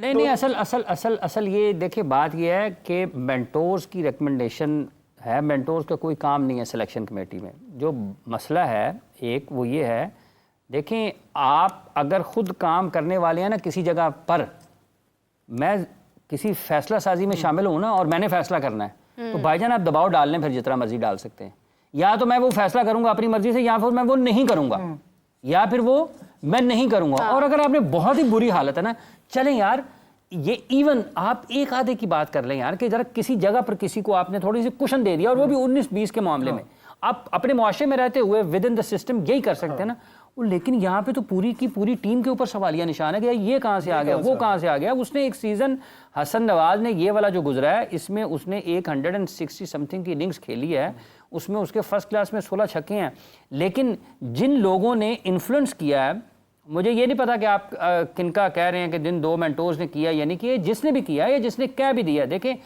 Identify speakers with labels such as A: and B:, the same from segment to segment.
A: नहीं नहीं, असल असल असल असल ये देखिए, बात ये है कि मेंटोर्स की रिकमेंडेशन है, मेंटोर्स का कोई काम नहीं है सिलेक्शन कमेटी में। जो मसला है एक वो ये है, देखें आप अगर ख़ुद काम करने वाले हैं ना किसी जगह पर, मैं किसी फैसला साजी में शामिल हूँ ना और मैंने फैसला करना है, तो भाईजान आप दबाव डाल लें, फिर जितना मर्जी डाल सकते हैं। या तो मैं वो फैसला करूँगा अपनी मर्जी से, या फिर मैं वो नहीं करूँगा, या फिर वो मैं नहीं करूँगा। और अगर आपने बहुत ही बुरी हालत है ना, चलें यार, ये इवन आप एक आधे की बात कर लें यार, कि जरा किसी जगह पर किसी को आपने थोड़ी सी कुशन दे दिया, और वो भी 19-20 के मामले में, आप अपने मुआशरे में रहते हुए विद इन द सिस्टम यही कर सकते हैं ना। लेकिन यहाँ पे तो पूरी की पूरी टीम के ऊपर सवालिया निशान है कि ये कहाँ से आ गया, वो कहाँ से आ गया। उसने एक सीज़न, हसन नवाज ने ये वाला जो गुजरा है, इसमें उसने 160 समथिंग की इनिंग्स खेली है, उसमें उसके फर्स्ट क्लास में 16 छक्के हैं। लेकिन जिन लोगों ने इन्फ्लुएंस किया है, मुझे ये नहीं पता कि आप किनका कह रहे हैं कि जिन 2 मेंटोर्स ने किया, यानी कि जिसने भी किया या जिसने कह भी दिया। देखें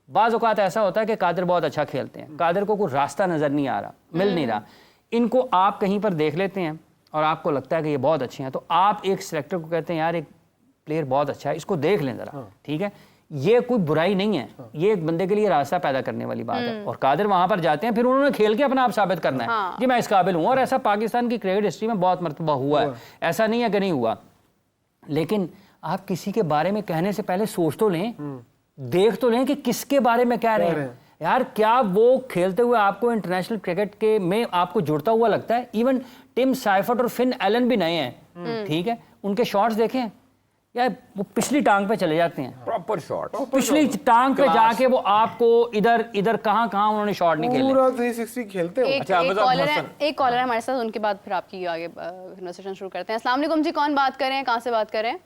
A: बाज़ औक़ात ऐसा होता है कि कादिर बहुत अच्छा खेलते हैं, कादिर को कोई रास्ता नज़र नहीं आ रहा, मिल नहीं रहा, इनको आप कहीं पर देख लेते हैं और आपको लगता है कि ये बहुत अच्छे हैं, तो आप एक सिलेक्टर को कहते हैं यार एक प्लेयर बहुत अच्छा है, इसको देख लें ज़रा, ठीक है। ये कोई बुराई नहीं है, ये एक बंदे के लिए रास्ता पैदा करने वाली बात है। और कादिर वहां पर जाते हैं, फिर उन्होंने खेल के अपना आप साबित करना है कि मैं इस काबिल हूं। और ऐसा पाकिस्तान की क्रिकेट हिस्ट्री में बहुत मरतबा हुआ है, ऐसा नहीं है कि नहीं हुआ। लेकिन आप किसी के बारे में कहने से पहले सोच तो लें, देख तो लें कि किसके बारे में कह रहे हैं यार। क्या वो खेलते हुए आपको इंटरनेशनल क्रिकेट के में आपको जुड़ता हुआ लगता है? इवन टिम साइफर्ट और फिन एलन भी नए हैं, ठीक है, उनके शॉट्स देखें यार, वो पिछली टांग पे चले जाते हैं, प्रॉपर शॉट, पिछली टांग पे जाके वो आपको इधर इधर कहाँ उन्होंने शॉट नहीं खेले,
B: पूरा 360 खेलते हैं।
C: अच्छा, एक कॉलर है हमारे साथ, उनके बाद फिर आपकी आगे कन्वर्सेशन शुरू करते हैं। अस्सलाम वालेकुम जी, कौन बात कर रहे हैं, कहाँ से बात कर रहे हैं?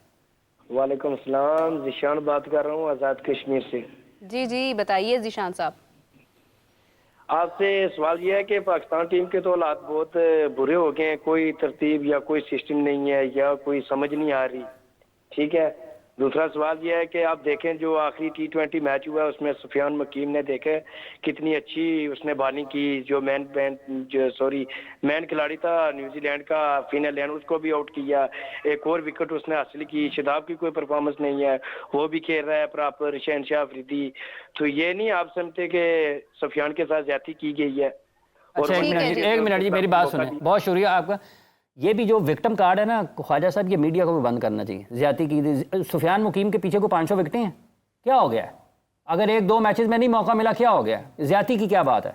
D: वालेकुम अस्सलाम, जिशान बात कर रहा हूँ आज़ाद कश्मीर से।
C: जी जी बताइए जिशान साहब।
D: आपसे सवाल यह है कि पाकिस्तान टीम के तो हालात बहुत बुरे हो गए हैं, कोई तरतीब या कोई सिस्टम नहीं है या कोई समझ नहीं आ रही, ठीक है। दूसरा सवाल यह है कि आप देखें जो आखिरी T20 मैच हुआ है उसमें सुफियान मकीम ने देखे कितनी अच्छी उसने बॉलिंग की, जो मैन खिलाड़ी था न्यूजीलैंड का फिन एलन, उसको भी आउट किया, एक और विकेट उसने हासिल की। शदाब की कोई परफॉर्मेंस नहीं है, वो भी खेल रहा है प्रॉपर, शहनशाह अफरीदी। तो ये नहीं आप समझते कि सुफियान के साथ ज्यादती की गई है?
A: अच्छा, एक मिनट जी, मेरी बात सुने, बहुत शुक्रिया आपका। ये भी जो विक्टिम कार्ड है ना ख्वाजा साहब, ये मीडिया को भी बंद करना चाहिए। ज्यादती की सुफियान मुकीम के पीछे को 500 विकेटें हैं, क्या हो गया है? अगर 1-2 मैचेस में नहीं मौका मिला, क्या हो गया? ज्यादती की क्या बात है?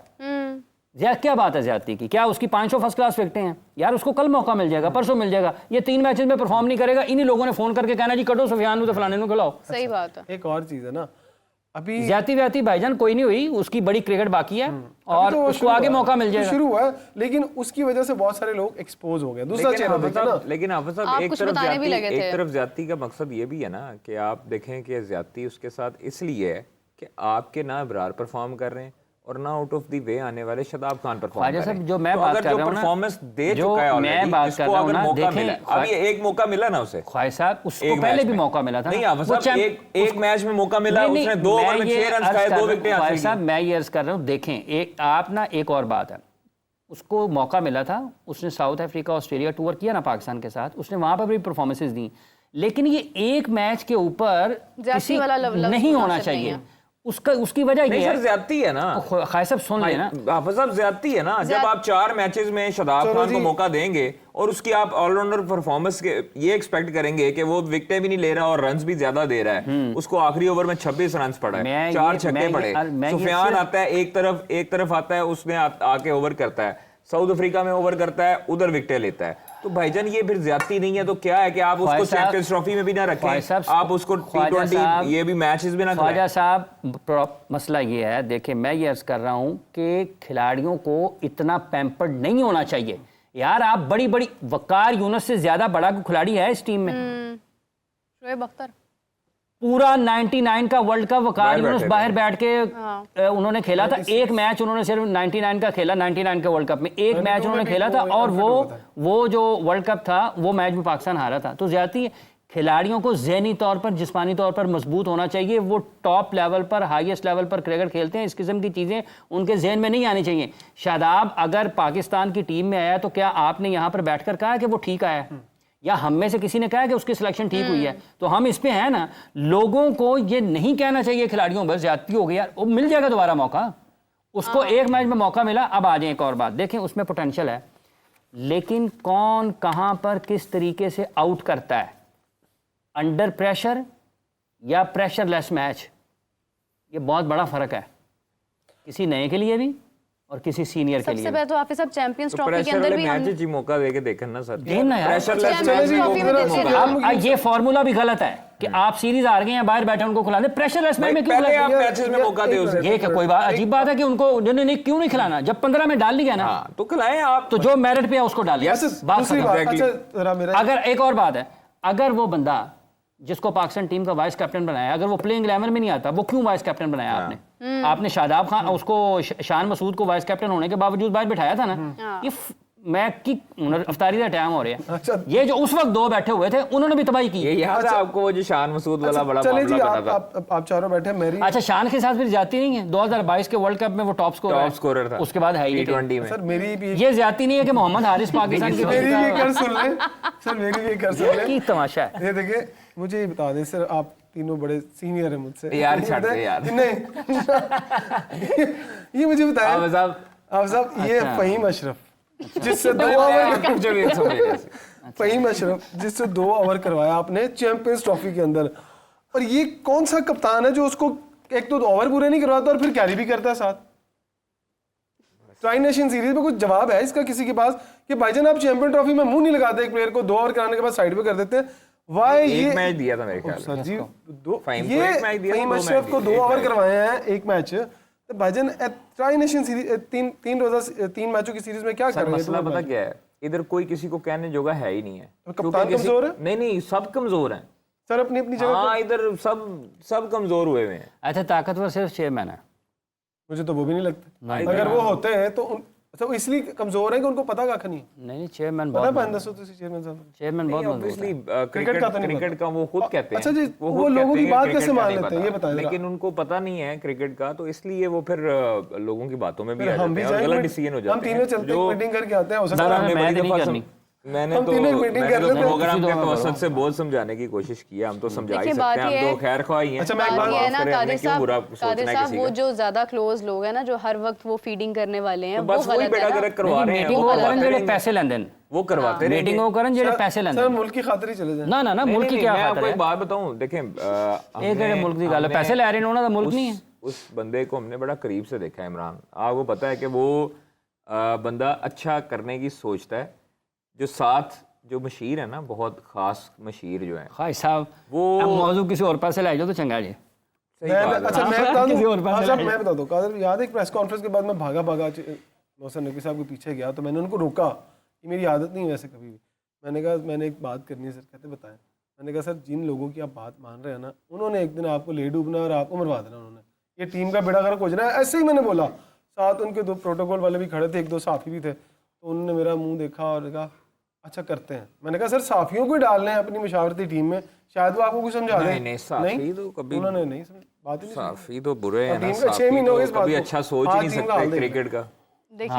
A: क्या बात है ज्यादती की? क्या उसकी 500 फर्स्ट क्लास विकेटें हैं यार? उसको कल मौका मिल जाएगा, परसों मिल जाएगा। ये 3 मैचेस में परफॉर्म नहीं करेगा, इन्हीं लोगों ने फोन करके कहना जी कटो सुफियान तो फलाने को खिलाओ।
C: सही बात है।
B: एक और चीज है ना, अभी
A: ज्यादती भाईजान कोई नहीं हुई, उसकी बड़ी क्रिकेट बाकी है और तो उसको आगे मौका मिल जाएगा।
B: शुरू हुआ है, लेकिन उसकी वजह से बहुत सारे लोग एक्सपोज हो गए। दूसरा चेहरा देखा ना,
E: लेकिन हाफिज साहब एक तरफ ज्यादती का मकसद ये भी है ना कि आप देखें कि ज्यादती उसके साथ इसलिए है कि आपके ना अबरार परफॉर्म कर रहे हैं और ना आउट ऑफ द वे आने वाले शदाब खान परफॉर्म कर रहे हैं।
A: जो मैं बात कर रहा हूं ना,
E: परफॉर्मेंस दे चुका है ऑलरेडी,
A: मैं बात कर रहा हूं ना, देखें
E: अभी एक मौका मिला ना उसे,
A: ख्वाजा साहब उसको पहले भी मौका मिला था।
E: नहीं हाफिज साहब, एक मैच में मौका मिला, उसने 2 ओवर में 6 रन खाए, 2 विकेटें हासिल की।
A: साहब मैं ये अर्ज कर रहा हूं, देखें आप ना, एक और बात है, उसको मौका मिला था, उसने साउथ अफ्रीका ऑस्ट्रेलिया टूर किया ना पाकिस्तान के साथ, उसने वहां पर भी परफॉर्मेंसेज दी। लेकिन ये एक मैच के ऊपर किसी नहीं होना चाहिए, उसकी वजह ये है,
E: ज्यादती है ना।
A: ख्वाजा साहब सुन लेना,
E: हाफिज साहब ज्यादती है ना, जब आप 4 मैचेस में शदाब खान को मौका देंगे और उसकी आप ऑलराउंडर परफॉर्मेंस के ये एक्सपेक्ट करेंगे कि वो विकेटें भी नहीं ले रहा और रन्स भी ज्यादा दे रहा है, उसको आखिरी ओवर में 26 रन पड़ा है, 4 छक्के पड़े। सुफियान आता है एक तरफ आता है, उसने आके ओवर करता है, साउथ अफ्रीका में ओवर करता है, उधर विकेटें लेता है। तो भाईजान ये फिर ज्यादती नहीं है तो क्या है कि आप उसको चैंपियंस ट्रॉफी में भी ना रखें, आप उसको T20 ये भी मैचेस भी ना करें।
A: ख्वाजा साहब मसला ये है, देखिए मैं ये अर्ज कर रहा हूं कि खिलाड़ियों को इतना पैम्पर्ड नहीं होना चाहिए यार। आप बड़ी वकार यूनुस से ज्यादा बड़ा खिलाड़ी है इस टीम में,
C: शोएब अख्तर
A: पूरा 99 का वर्ल्ड कप वकार यूनुस बाहर बैठ के उन्होंने खेला था। एक मैच उन्होंने सिर्फ 99 का खेला, 99 के वर्ल्ड कप में एक मैच उन्होंने खेला था, और वो जो वर्ल्ड कप था वो मैच में पाकिस्तान हारा था। तो ज्यादती खिलाड़ियों को ज़हनी तौर पर, जिस्मानी तौर पर मजबूत होना चाहिए। वो टॉप लेवल पर, हाईएस्ट लेवल पर क्रिकेट खेलते हैं, इस किस्म की चीज़ें उनके जहन में नहीं आनी चाहिए। शादाब अगर पाकिस्तान की टीम में आया तो क्या आपने यहाँ पर बैठकर कहा कि वो ठीक आया? या हम में से किसी ने कहा कि उसकी सिलेक्शन ठीक हुई है, तो हम इस पे हैं ना। लोगों को ये नहीं कहना चाहिए खिलाड़ियों बस ज्यादती हो गई यार, वो मिल जाएगा दोबारा मौका उसको। एक मैच में मौका मिला, अब आ जाए। एक और बात देखें, उसमें पोटेंशियल है, लेकिन कौन कहां पर किस तरीके से आउट करता है, अंडर प्रेशर या प्रेशरलेस मैच, ये बहुत बड़ा फर्क है किसी नए के लिए भी और किसी सीनियर के लिए
C: सबसे पहले तो हाफिज साहब चैंपियंस ट्रॉफी के
E: प्रेशर
C: अंदर
E: वाले
C: भी हम
E: मैच ही मौका देके देखना ना सर,
A: देना यार।
E: प्रेशरलेस
C: चैंपियंस ट्रॉफी में देते हैं।
A: अब ये फॉर्मूला भी गलत है कि आप सीरीज हार गए हैं, बाहर बैठे उनको खिला दे। प्रेशरलेस मैच में क्यों
E: पहले आप
A: खिलाते?
E: मैचेस में मौका दे उसे।
A: ये क्या कोई बात अजीब बात है कि उनको नहीं क्यों नहीं खिलाना? जब 15 में डाल दिया ना,
E: हाँ तो खिलाएं आप।
A: तो जो मेरिट पे है उसको डालिए। बात
B: दूसरी
A: खत्म।
B: बात,
E: Exactly.
B: अच्छा जरा मेरा
A: अगर एक और बात है, अगर वो बंदा जिसको पाकिस्तान टीम का वाइस कैप्टन बनाया, अगर वो प्लेइंग 11 में नहीं आता, वो क्यों वाइस कैप्टन बनाया आपने? आपने शादाब खान उसको शान मसूद को वाइस कैप्टन होने के बावजूद बाहर बिठाया था ना। ये मैं की अफ्तारी का टाइम हो रहा है।
B: अच्छा।
A: ये जो उस वक्त दो बैठे हुए थे उन्होंने भी तबाही की।
E: ये याद है आपको वो जो शान मसूद वाला बड़ा
B: चले जी,
E: मामला बना था?
B: आप चारों बैठे हैं, मेरी
A: अच्छा, शान के साथ फिर जाती नहीं है। 2022 के वर्ल्ड कप में वो टॉप
E: स्कोरर था,
A: उसके बाद है ही नहीं।
E: T20 में।
B: सर मेरी भी
A: ये ज्यादा नहीं है कि मोहम्मद हारिस पाकिस्तान की
B: मेरी भी कर सुन ले सर, मेरी भी कर सुन ले।
A: की तमाशा है।
B: ये देखिए, मुझे ये बता दें सर, आप तीनों बड़े सीनियर हैं मुझसे
E: यार,
B: ये
E: छੱਡ दे
B: बताएं-
E: यार।
B: नहीं ये मुझे बताया
E: आप साहब
B: आप साहब, ये
A: अच्छा।
B: फहीम अशरफ जिससे 2 फहीम अशरफ जिससे 2 ओवर करवाया आपने चैंपियंस ट्रॉफी के अंदर, और ये कौन सा कप्तान है जो उसको एक तो ओवर पूरे नहीं करवाता और फिर कैरी भी करता है साथ? ट्राई नेशन सीरीज में कुछ जवाब है इसका किसी के पास कि भाईजान आप चैंपियन ट्रॉफी में मुंह नहीं लगाते एक प्लेयर को, 2 ओवर कराने के बाद साइड पे कर देते हैं? वाई ये
E: एक मैच दिया था मेरे ख्याल
B: सर जी,
E: फहीम को
B: ये
E: एक मैच दिया,
B: फहीम
E: 2
B: अशरफ
E: मैच
B: को
E: दिए,
B: 2
E: एक
B: ओवर
E: मैच।
B: करवाए हैं एक मैच, तो भाईजान ट्राई नेशन सीरीज 3 मैचों की सीरीज में क्या कर
E: सर
B: रहे हैं?
E: मसला पता क्या है, इधर कोई किसी को कहने जोगा है ही नहीं है।
B: तो कप्तान
E: क्योंकि किसी-
B: कमजोर है?
E: नहीं सब कमजोर हैं
B: सर अपनी अपनी जगह
E: हाँ, इधर सब कमजोर हुए हुए हैं।
A: अच्छा, ताकतवर सिर्फ चेयरमैन है।
B: मुझे तो वो भी नहीं लगता। अगर वो होते हैं तो अच्छा, वो इसलिए कमजोर है कि उनको पता कख नहीं।
A: नहीं, चेयरमैन
B: पता
A: बहुत
B: है दसो तो चेयरमैन साहब?
A: चेयरमैन बहुत मजबूत
E: ऑब्वियसली
A: है।
B: क्रिकेट का तो नहीं
E: क्रिकेट
B: पता।
E: का वो खुद कहते हैं।
B: अच्छा जी,
E: खुद
B: वो लोगों
E: कहते
B: की
E: हैं
B: बात
E: क्रिकेट
B: कैसे
E: का
B: मान
E: नहीं
B: लेते हैं,
E: पता।
B: ये बताएं जरा।
E: लेकिन उनको पता नहीं है क्रिकेट का, तो इसलिए वो फिर लोगों की बातों में भी आ
B: हम
E: जाते
B: भी
E: हैं और
B: जाएंगे,
E: गलत डिसीजन हो
B: हम
E: जाते
B: तीनों चलते हैं, मीटिंग करके आते हैं, हो सकता है
A: ना,
E: हमने
A: मैं
E: बड़ी
A: नहीं
E: दफा
A: करनी।
E: मैंने
B: हम
E: तो
B: तीनों एक मीटिंग कर लेते हैं।
E: प्रोग्राम
A: किसी
E: के
A: दो
E: मकसद से बहुत समझाने की कोशिश की है। हम तो समझा ही
C: देखिए,
E: सकते
C: बात
E: हैं,
C: ये
E: हम
C: है-
E: तो खैर ख्वाह ही हैं।
B: अच्छा, मैं एक
C: बात
B: बात
C: ये है ना,
E: हमने
C: कादिर
E: क्यों बुरा
C: साहब,
E: सोचना है किसी
C: वो
E: का?
C: जो ज्यादा क्लोज लोग हैं ना, जो हर वक्त वो फीडिंग करने वाले हैं,
E: तो
C: वो
E: बस वही
C: गलत
E: बेड़ा
C: है ना।
E: गर्क करवा रहे हैं,
A: मीटिंग
E: वो
A: वो करन
E: करवाते
A: जेडे
E: रहेंगे।
A: पैसे लेंदे ने,
E: वो करवाते रहेंगे।
A: मीटिंग वो करन जेडे पैसे लेंदे
B: सर
A: ने।
B: मुल्क की खातिर ही चले जाए।
A: ना ना ना, मुल्क की क्या
E: मैं
A: खातर
E: आपको एक
A: है?
E: बात बताऊं, देखें
A: एक जेडे मुल्क की गल है, पैसे ले रहे हैं उन्होंने, मुल्क नहीं है।
E: उस बंदे को हमने बड़ा करीब से देखा है, इमरान। आपको पता है कि वो बंदा अच्छा करने की सोचता है। जो साथ जो मशीर है ना, बहुत खास मशीर जो है
A: खाई साहब,
E: वो-
A: अब मौजू किसी और पास से ले जाओ तो चंगा जी।
E: सही बात है।
B: अच्छा मैं बता
A: किसी और
B: दूं,
A: पास
B: अच्छा
A: चला
B: मैं बता दूं, कादर याद है एक प्रेस कॉन्फ्रेंस के बाद मैं भागा मौसम नकवी साहब के पीछे गया, तो मैंने उनको रोका। ये मेरी आदत नहीं है वैसे कभी भी। मैंने कहा मैंने एक बात करनी है सर। कहते बताएं। मैंने कहा सर, जिन लोगों की आप बात मान रहे हैं ना, उन्होंने एक दिन आपको ले डूबना और आपको मरवा देना। उन्होंने ये टीम का बेड़ा गर्क हो जाना, ऐसे ही मैंने बोला। साथ उनके 2 प्रोटोकॉल वाले भी खड़े थे, 1-2 साफी भी थे। तो उन्होंने मेरा मुंह देखा और कहा अच्छा करते हैं। मैंने कहा सर, साफियों को ही डालने हैं अपनी मशावरती टीम में, शायद वो आपको कुछ समझा दें।
E: नहीं, साफी तो कभी-
B: उन्होंने नहीं समझ, बात ही नहीं
E: साफी तो बुरे हैं
B: और
E: ना,
B: टीम का 6
E: साफी
B: महीने हो गए इस
E: तो
B: बात
E: कभी
B: को।
E: अच्छा सोच ही
B: आज
E: नहीं
B: टीम का हाल
E: सकते
B: देख
E: क्रिकेट का।
C: देखिए